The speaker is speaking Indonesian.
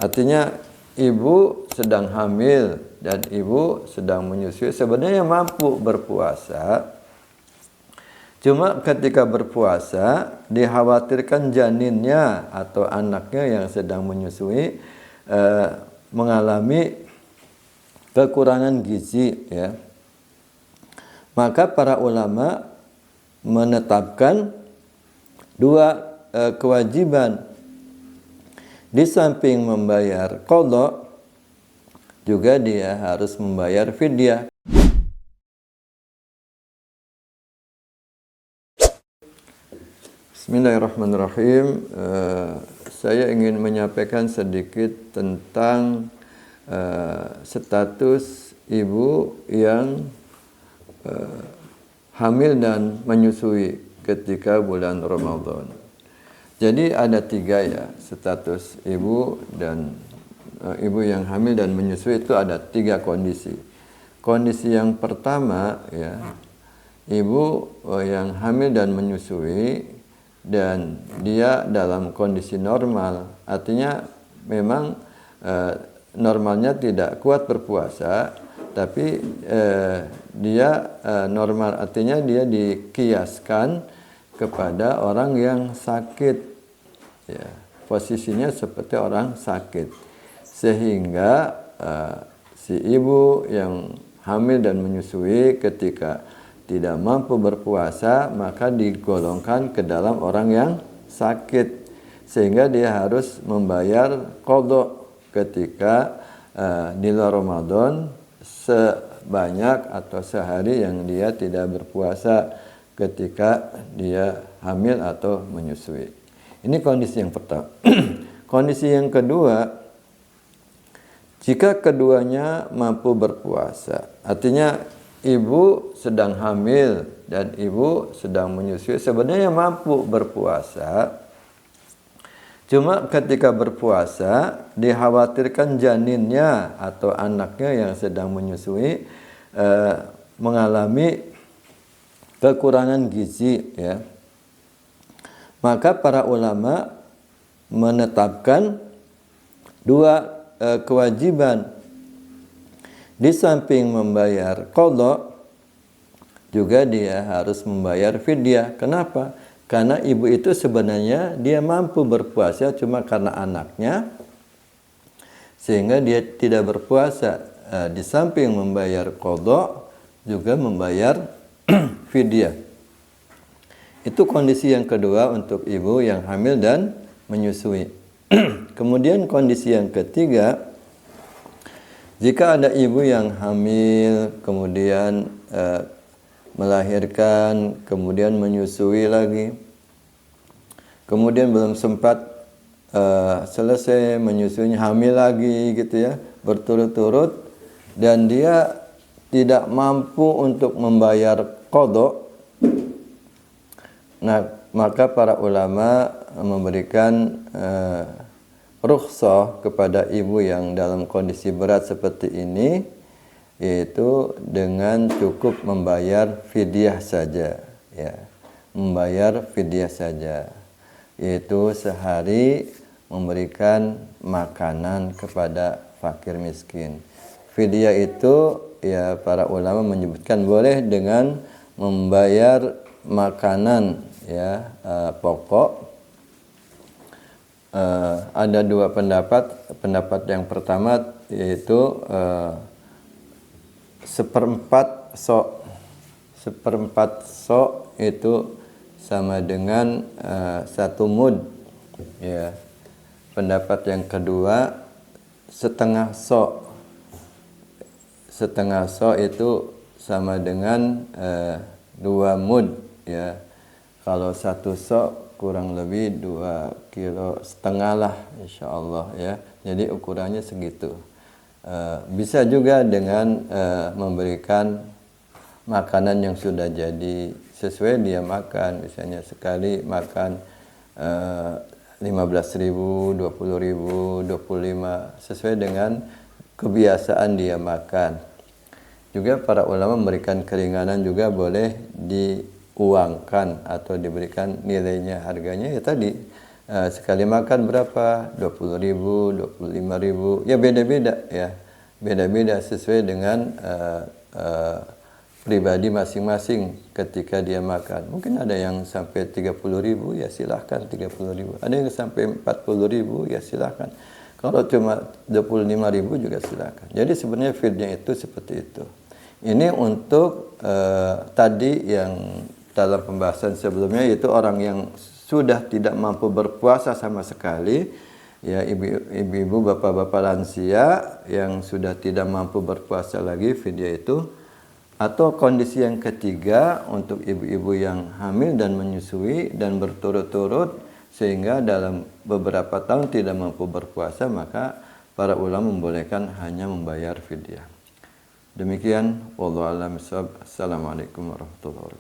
Artinya ibu sedang hamil dan ibu sedang menyusui sebenarnya mampu berpuasa. Cuma ketika berpuasa dikhawatirkan janinnya atau anaknya yang sedang menyusui mengalami kekurangan gizi, ya. Maka para ulama menetapkan dua kewajiban. Di samping membayar qadha, juga dia harus membayar fidyah. Bismillahirrahmanirrahim. Saya ingin menyampaikan sedikit tentang status ibu yang hamil dan menyusui ketika bulan Ramadan. Jadi ada tiga, ya, status ibu dan ibu yang hamil dan menyusui itu ada tiga kondisi. Kondisi yang pertama, ya, ibu yang hamil dan menyusui dan dia dalam kondisi normal, artinya memang normalnya tidak kuat berpuasa, tapi dia normal, artinya dia dikiaskan kepada orang yang sakit, ya, posisinya seperti orang sakit, sehingga si ibu yang hamil dan menyusui ketika tidak mampu berpuasa maka digolongkan ke dalam orang yang sakit, sehingga dia harus membayar qadha ketika di luar Ramadan sebanyak atau sehari yang dia tidak berpuasa ketika dia hamil atau menyusui. Ini kondisi yang pertama. Kondisi yang kedua, jika keduanya mampu berpuasa, artinya ibu sedang hamil dan ibu sedang menyusui sebenarnya mampu berpuasa. Cuma ketika berpuasa dikhawatirkan janinnya atau anaknya yang sedang menyusui mengalami kekurangan gizi, ya. Maka para ulama menetapkan dua kewajiban. Di samping membayar qadha, juga dia harus membayar fidyah. Kenapa? Karena ibu itu sebenarnya dia mampu berpuasa, cuma karena anaknya sehingga dia tidak berpuasa. Di samping membayar qadha juga membayar fidyah. Itu kondisi yang kedua untuk ibu yang hamil dan menyusui. Kemudian kondisi yang ketiga, jika ada ibu yang hamil kemudian melahirkan, kemudian menyusui lagi, kemudian belum sempat selesai menyusuinya, hamil lagi, gitu ya, berturut-turut, dan dia tidak mampu untuk membayar qadha, nah maka para ulama memberikan rukhsah kepada ibu yang dalam kondisi berat seperti ini, yaitu dengan cukup membayar fidyah saja, ya, membayar fidyah saja, yaitu sehari memberikan makanan kepada fakir miskin. Fidyah itu, ya, para ulama menyebutkan boleh dengan membayar makanan, ya, pokok. Ada dua pendapat. Pendapat yang pertama yaitu seperempat sok itu sama dengan 1 mud, ya. Pendapat yang kedua, setengah sok itu sama dengan 2 mud, ya. Kalau 1 sok kurang lebih 2,5 kilo lah, insyaallah, ya. Jadi ukurannya segitu. Bisa juga dengan memberikan makanan yang sudah jadi sesuai dia makan, misalnya sekali makan 15.000, 20.000, 25, sesuai dengan kebiasaan dia makan. Juga para ulama memberikan keringanan, juga boleh diuangkan atau diberikan nilainya, harganya, ya tadi sekali makan berapa? 20.000, 25.000, ya beda-beda ya. Beda-beda sesuai dengan pribadi masing-masing ketika dia makan. Mungkin ada yang sampai 30.000, ya silahkan 30.000. Ada yang sampai 40.000, ya silahkan. Kalau cuma 25.000 juga silahkan. Jadi sebenarnya fidyah itu seperti itu. Ini untuk tadi yang dalam pembahasan sebelumnya, yaitu orang yang sudah tidak mampu berpuasa sama sekali, ya ibu-ibu, bapak-bapak lansia yang sudah tidak mampu berpuasa lagi, fidyah itu. Atau kondisi yang ketiga untuk ibu-ibu yang hamil dan menyusui dan berturut-turut sehingga dalam beberapa tahun tidak mampu berpuasa, maka para ulama membolehkan hanya membayar fidyah. Demikian, wallahu a'lam bishawab. Assalamualaikum warahmatullahi wabarakatuh.